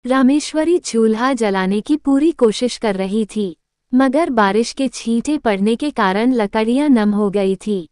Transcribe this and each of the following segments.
रामेश्वरी चूल्हा जलाने की पूरी कोशिश कर रही थी, मगर बारिश के छींटे पड़ने के कारण लकड़ियां नम हो गई थी।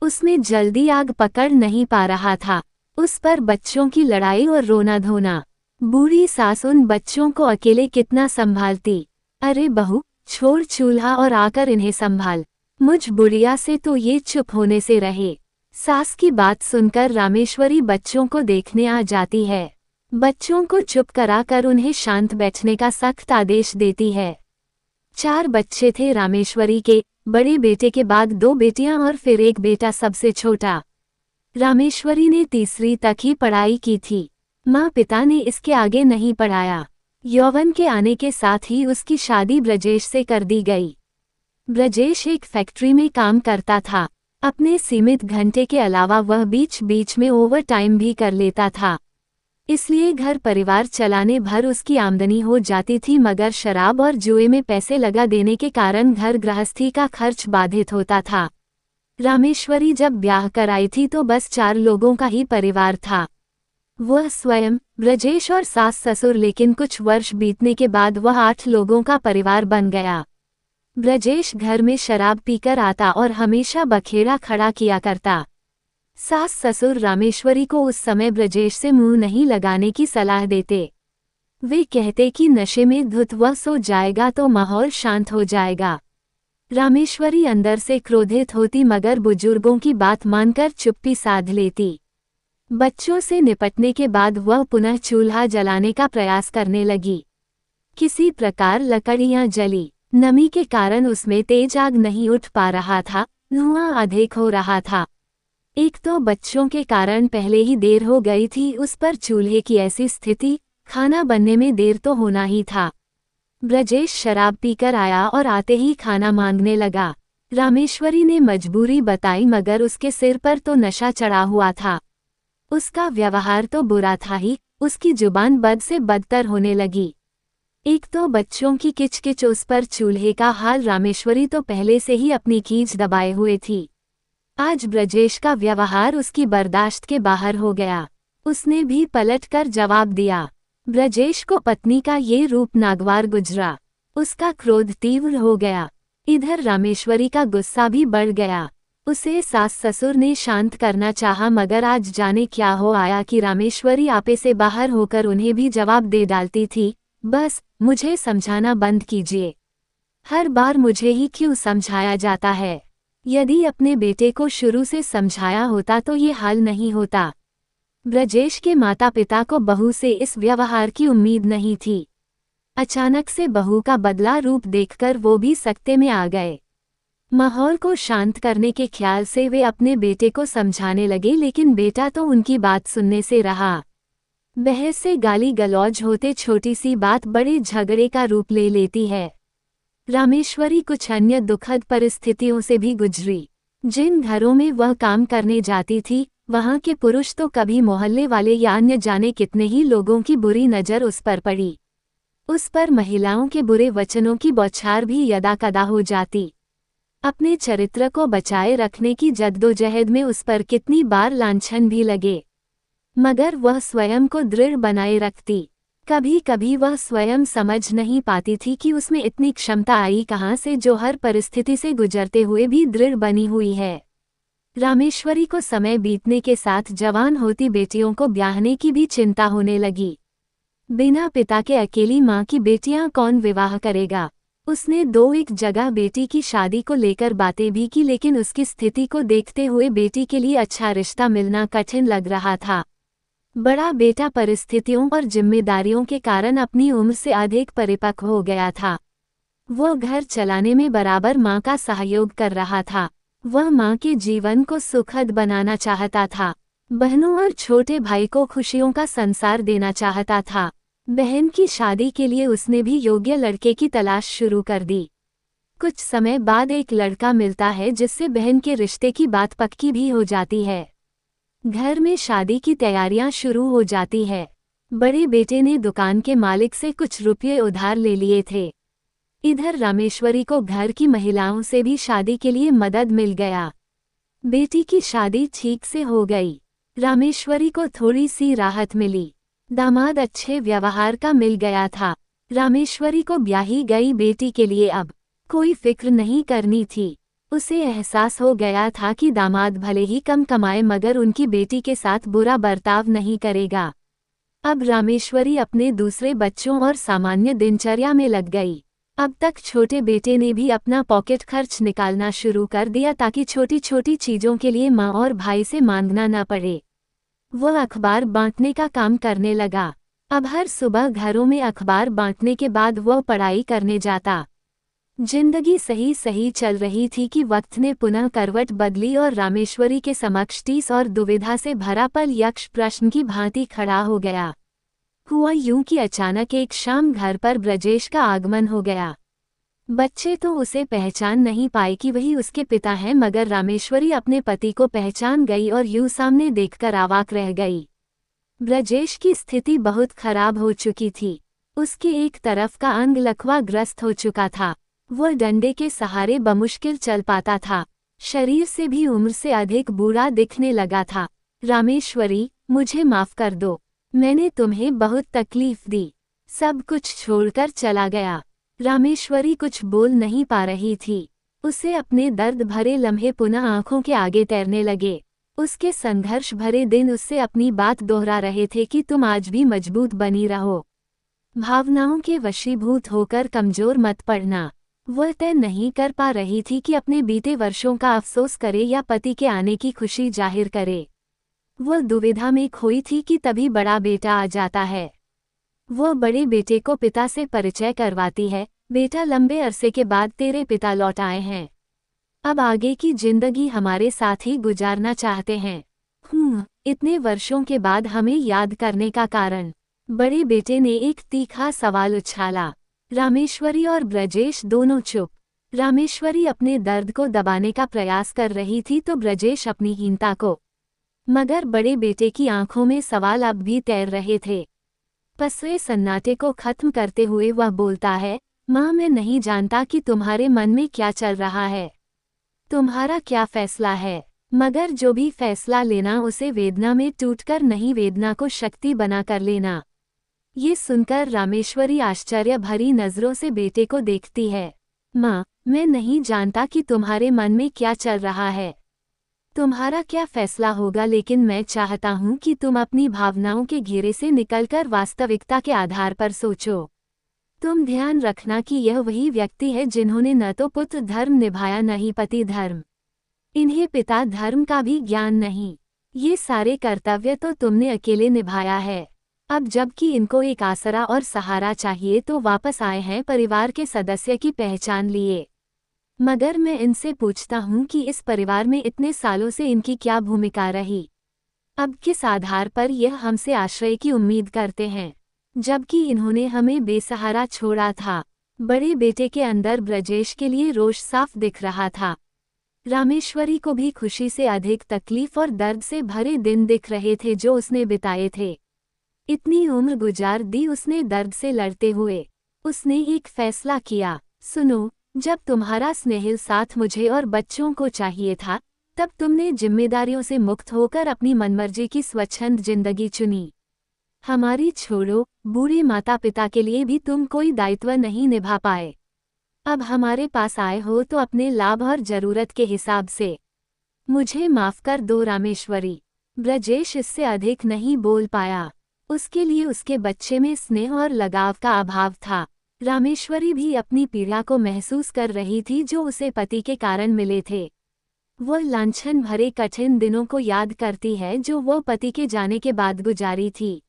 उसमें जल्दी आग पकड़ नहीं पा रहा था। उस पर बच्चों की लड़ाई और रोना धोना। बूढ़ी सास उन बच्चों को अकेले कितना संभालती। अरे बहू, छोड़ चूल्हा और आकर इन्हें संभाल। मुझ बुढ़िया से तो ये चुप होने से रहे। सास की बात सुनकर रामेश्वरी बच्चों को देखने आ जाती है। बच्चों को चुप कराकर उन्हें शांत बैठने का सख्त आदेश देती है। 4 बच्चे थे रामेश्वरी के, बड़े बेटे के बाद 2 बेटियां और फिर एक बेटा सबसे छोटा। रामेश्वरी ने तीसरी तक ही पढ़ाई की थी। माँ पिता ने इसके आगे नहीं पढ़ाया। यौवन के आने के साथ ही उसकी शादी ब्रजेश से कर दी गई। ब्रजेश एक फैक्ट्री में काम करता था। अपने सीमित घंटे के अलावा वह बीच बीच में ओवर टाइम भी कर लेता था, इसलिए घर परिवार चलाने भर उसकी आमदनी हो जाती थी, मगर शराब और जुए में पैसे लगा देने के कारण घर गृहस्थी का खर्च बाधित होता था। रामेश्वरी जब ब्याह कराई थी तो बस 4 लोगों का ही परिवार था, वह स्वयं, ब्रजेश और सास ससुर। लेकिन कुछ वर्ष बीतने के बाद वह 8 लोगों का परिवार बन गया। ब्रजेश घर में शराब पीकर आता और हमेशा बखेड़ा खड़ा किया करता। सास ससुर रामेश्वरी को उस समय ब्रजेश से मुंह नहीं लगाने की सलाह देते। वे कहते कि नशे में धुत वह सो जाएगा तो माहौल शांत हो जाएगा। रामेश्वरी अंदर से क्रोधित होती, मगर बुजुर्गों की बात मानकर चुप्पी साध लेती। बच्चों से निपटने के बाद वह पुनः चूल्हा जलाने का प्रयास करने लगी। किसी प्रकार लकड़ियां जली। नमी के कारण उसमें तेज आग नहीं उठ पा रहा था, धुआं अधिक हो रहा था। एक तो बच्चों के कारण पहले ही देर हो गई थी, उस पर चूल्हे की ऐसी स्थिति, खाना बनने में देर तो होना ही था। ब्रजेश शराब पीकर आया और आते ही खाना मांगने लगा। रामेश्वरी ने मजबूरी बताई, मगर उसके सिर पर तो नशा चढ़ा हुआ था। उसका व्यवहार तो बुरा था ही, उसकी जुबान बद से बदतर होने लगी। एक तो बच्चों की किचकिच, उस पर चूल्हे का हाल। रामेश्वरी तो पहले से ही अपनी खींच दबाए हुए थी। आज ब्रजेश का व्यवहार उसकी बर्दाश्त के बाहर हो गया। उसने भी पलटकर जवाब दिया। ब्रजेश को पत्नी का ये रूप नागवार गुजरा। उसका क्रोध तीव्र हो गया। इधर रामेश्वरी का गुस्सा भी बढ़ गया। उसे सास ससुर ने शांत करना चाहा, मगर आज जाने क्या हो आया कि रामेश्वरी आपे से बाहर होकर उन्हें भी जवाब दे डालती थी। बस, मुझे समझाना बंद कीजिए। हर बार मुझे ही क्यों समझाया जाता है? यदि अपने बेटे को शुरू से समझाया होता तो ये हाल नहीं होता। ब्रजेश के माता पिता को बहू से इस व्यवहार की उम्मीद नहीं थी। अचानक से बहू का बदला रूप देखकर वो भी सकते में आ गए। माहौल को शांत करने के ख्याल से वे अपने बेटे को समझाने लगे, लेकिन बेटा तो उनकी बात सुनने से रहा। बहस से गाली गलौज होते छोटी सी बात बड़े झगड़े का रूप ले लेती है। रामेश्वरी कुछ अन्य दुखद परिस्थितियों से भी गुजरी। जिन घरों में वह काम करने जाती थी, वहां के पुरुष तो कभी मोहल्ले वाले या अन्य जाने कितने ही लोगों की बुरी नज़र उस पर पड़ी। उस पर महिलाओं के बुरे वचनों की बौछार भी यदाकदा हो जाती। अपने चरित्र को बचाए रखने की जद्दोजहद में उस पर कितनी बार लांछन भी लगे, मगर वह स्वयं को दृढ़ बनाए रखती। कभी कभी वह स्वयं समझ नहीं पाती थी कि उसमें इतनी क्षमता आई कहाँ से, जो हर परिस्थिति से गुजरते हुए भी दृढ़ बनी हुई है। रामेश्वरी को समय बीतने के साथ जवान होती बेटियों को ब्याहने की भी चिंता होने लगी। बिना पिता के अकेली माँ की बेटियां कौन विवाह करेगा? उसने 2-1 जगह बेटी की शादी को लेकर बातें भी की, लेकिन उसकी स्थिति को देखते हुए बेटी के लिए अच्छा रिश्ता मिलना कठिन लग रहा था। बड़ा बेटा परिस्थितियों और जिम्मेदारियों के कारण अपनी उम्र से अधिक परिपक्व हो गया था। वह घर चलाने में बराबर मां का सहयोग कर रहा था। वह मां के जीवन को सुखद बनाना चाहता था। बहनों और छोटे भाई को खुशियों का संसार देना चाहता था। बहन की शादी के लिए उसने भी योग्य लड़के की तलाश शुरू कर दी। कुछ समय बाद एक लड़का मिलता है जिससे बहन के रिश्ते की बात पक्की भी हो जाती है। घर में शादी की तैयारियां शुरू हो जाती है। बड़े बेटे ने दुकान के मालिक से कुछ रुपये उधार ले लिए थे। इधर रामेश्वरी को घर की महिलाओं से भी शादी के लिए मदद मिल गया। बेटी की शादी ठीक से हो गई। रामेश्वरी को थोड़ी सी राहत मिली। दामाद अच्छे व्यवहार का मिल गया था। रामेश्वरी को ब्याही गई बेटी के लिए अब कोई फिक्र नहीं करनी थी। उसे एहसास हो गया था कि दामाद भले ही कम कमाए मगर उनकी बेटी के साथ बुरा बर्ताव नहीं करेगा। अब रामेश्वरी अपने दूसरे बच्चों और सामान्य दिनचर्या में लग गई। अब तक छोटे बेटे ने भी अपना पॉकेट खर्च निकालना शुरू कर दिया ताकि छोटी छोटी चीज़ों के लिए माँ और भाई से मांगना न पड़े। वह अखबार बांटने का काम करने लगा। अब हर सुबह घरों में अखबार बांटने के बाद वह पढ़ाई करने जाता। जिंदगी सही सही चल रही थी कि वक्त ने पुनः करवट बदली और रामेश्वरी के समक्ष टीस और दुविधा से भरा पल यक्ष प्रश्न की भांति खड़ा हो गया। हुआ यूं कि अचानक एक शाम घर पर ब्रजेश का आगमन हो गया। बच्चे तो उसे पहचान नहीं पाए कि वही उसके पिता हैं मगर रामेश्वरी अपने पति को पहचान गई और यूं सामने देखकर अवाक रह गई। ब्रजेश की स्थिति बहुत खराब हो चुकी थी। उसके एक तरफ का अंग लकवा ग्रस्त हो चुका था। वह डंडे के सहारे बमुश्किल चल पाता था। शरीर से भी उम्र से अधिक बूढ़ा दिखने लगा था। रामेश्वरी, मुझे माफ कर दो। मैंने तुम्हें बहुत तकलीफ दी। सब कुछ छोड़कर चला गया। रामेश्वरी कुछ बोल नहीं पा रही थी। उसे अपने दर्द भरे लम्हे पुनः आंखों के आगे तैरने लगे। उसके संघर्ष भरे दिन उससे अपनी बात दोहरा रहे थे कि तुम आज भी मजबूत बनी रहो। भावनाओं के वशीभूत होकर कमजोर मत पड़ना। वह तय नहीं कर पा रही थी कि अपने बीते वर्षों का अफसोस करे या पति के आने की खुशी जाहिर करे। वह दुविधा में खोई थी कि तभी बड़ा बेटा आ जाता है। वह बड़े बेटे को पिता से परिचय करवाती है। बेटा, लंबे अरसे के बाद तेरे पिता लौट आए हैं। अब आगे की जिंदगी हमारे साथ ही गुजारना चाहते हैं। इतने वर्षों के बाद हमें याद करने का कारण? बड़े बेटे ने एक तीखा सवाल उछाला। रामेश्वरी और ब्रजेश दोनों चुप। रामेश्वरी अपने दर्द को दबाने का प्रयास कर रही थी तो ब्रजेश अपनी हीनता को। मगर बड़े बेटे की आंखों में सवाल अब भी तैर रहे थे। पसरे सन्नाटे को खत्म करते हुए वह बोलता है, माँ, मैं नहीं जानता कि तुम्हारे मन में क्या चल रहा है। तुम्हारा क्या फैसला है? मगर जो भी फैसला लेना उसे वेदना में टूटकर नहीं, वेदना को शक्ति बनाकर लेना। ये सुनकर रामेश्वरी आश्चर्य भरी नजरों से बेटे को देखती है। माँ, मैं नहीं जानता कि तुम्हारे मन में क्या चल रहा है। तुम्हारा क्या फैसला होगा, लेकिन मैं चाहता हूँ कि तुम अपनी भावनाओं के घेरे से निकलकर वास्तविकता के आधार पर सोचो। तुम ध्यान रखना कि यह वही व्यक्ति है जिन्होंने न तो पुत्र धर्म निभाया न ही पति धर्म। इन्हें पिता धर्म का भी ज्ञान नहीं। ये सारे कर्तव्य तो तुमने अकेले निभाया है। अब जबकि इनको एक आसरा और सहारा चाहिए तो वापस आए हैं परिवार के सदस्य की पहचान लिए। मगर मैं इनसे पूछता हूँ कि इस परिवार में इतने सालों से इनकी क्या भूमिका रही? अब किस आधार पर यह हमसे आश्रय की उम्मीद करते हैं, जबकि इन्होंने हमें बेसहारा छोड़ा था? बड़े बेटे के अंदर ब्रजेश के लिए रोष साफ दिख रहा था। रामेश्वरी को भी खुशी से अधिक तकलीफ और दर्द से भरे दिन दिख रहे थे जो उसने बिताए थे। इतनी उम्र गुजार दी उसने दर्द से लड़ते हुए। उसने एक फैसला किया। सुनो, जब तुम्हारा स्नेहिल साथ मुझे और बच्चों को चाहिए था, तब तुमने जिम्मेदारियों से मुक्त होकर अपनी मनमर्जी की स्वच्छंद जिंदगी चुनी। हमारी छोड़ो, बूढ़े माता पिता के लिए भी तुम कोई दायित्व नहीं निभा पाए। अब हमारे पास आए हो तो अपने लाभ और जरूरत के हिसाब से। मुझे माफ कर दो रामेश्वरी। ब्रजेश इससे अधिक नहीं बोल पाया। उसके लिए उसके बच्चे में स्नेह और लगाव का अभाव था। रामेश्वरी भी अपनी पीड़ा को महसूस कर रही थी जो उसे पति के कारण मिले थे। वह लांछन भरे कठिन दिनों को याद करती है जो वो पति के जाने के बाद गुजारी थी।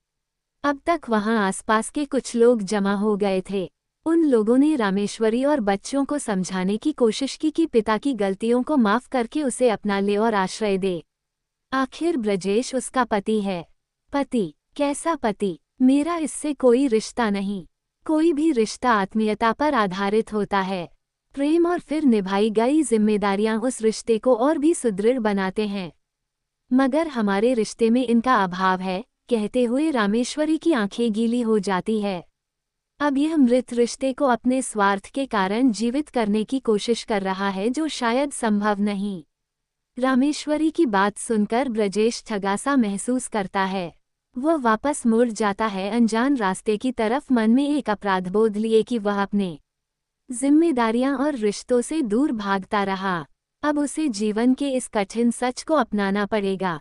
अब तक वहां आसपास के कुछ लोग जमा हो गए थे। उन लोगों ने रामेश्वरी और बच्चों को समझाने की कोशिश की कि पिता की गलतियों को माफ करके उसे अपना ले और आश्रय दे। आखिर ब्रजेश उसका पति है। पति? कैसा पति? मेरा इससे कोई रिश्ता नहीं। कोई भी रिश्ता आत्मीयता पर आधारित होता है। प्रेम और फिर निभाई गई जिम्मेदारियां उस रिश्ते को और भी सुदृढ़ बनाते हैं। मगर हमारे रिश्ते में इनका अभाव है, कहते हुए रामेश्वरी की आंखें गीली हो जाती है। अब यह मृत रिश्ते को अपने स्वार्थ के कारण जीवित करने की कोशिश कर रहा है जो शायद संभव नहीं। रामेश्वरी की बात सुनकर ब्रजेश ठगा सा महसूस करता है। वह वापस मुड़ जाता है अनजान रास्ते की तरफ, मन में एक अपराधबोध लिए कि वह अपने जिम्मेदारियां और रिश्तों से दूर भागता रहा। अब उसे जीवन के इस कठिन सच को अपनाना पड़ेगा।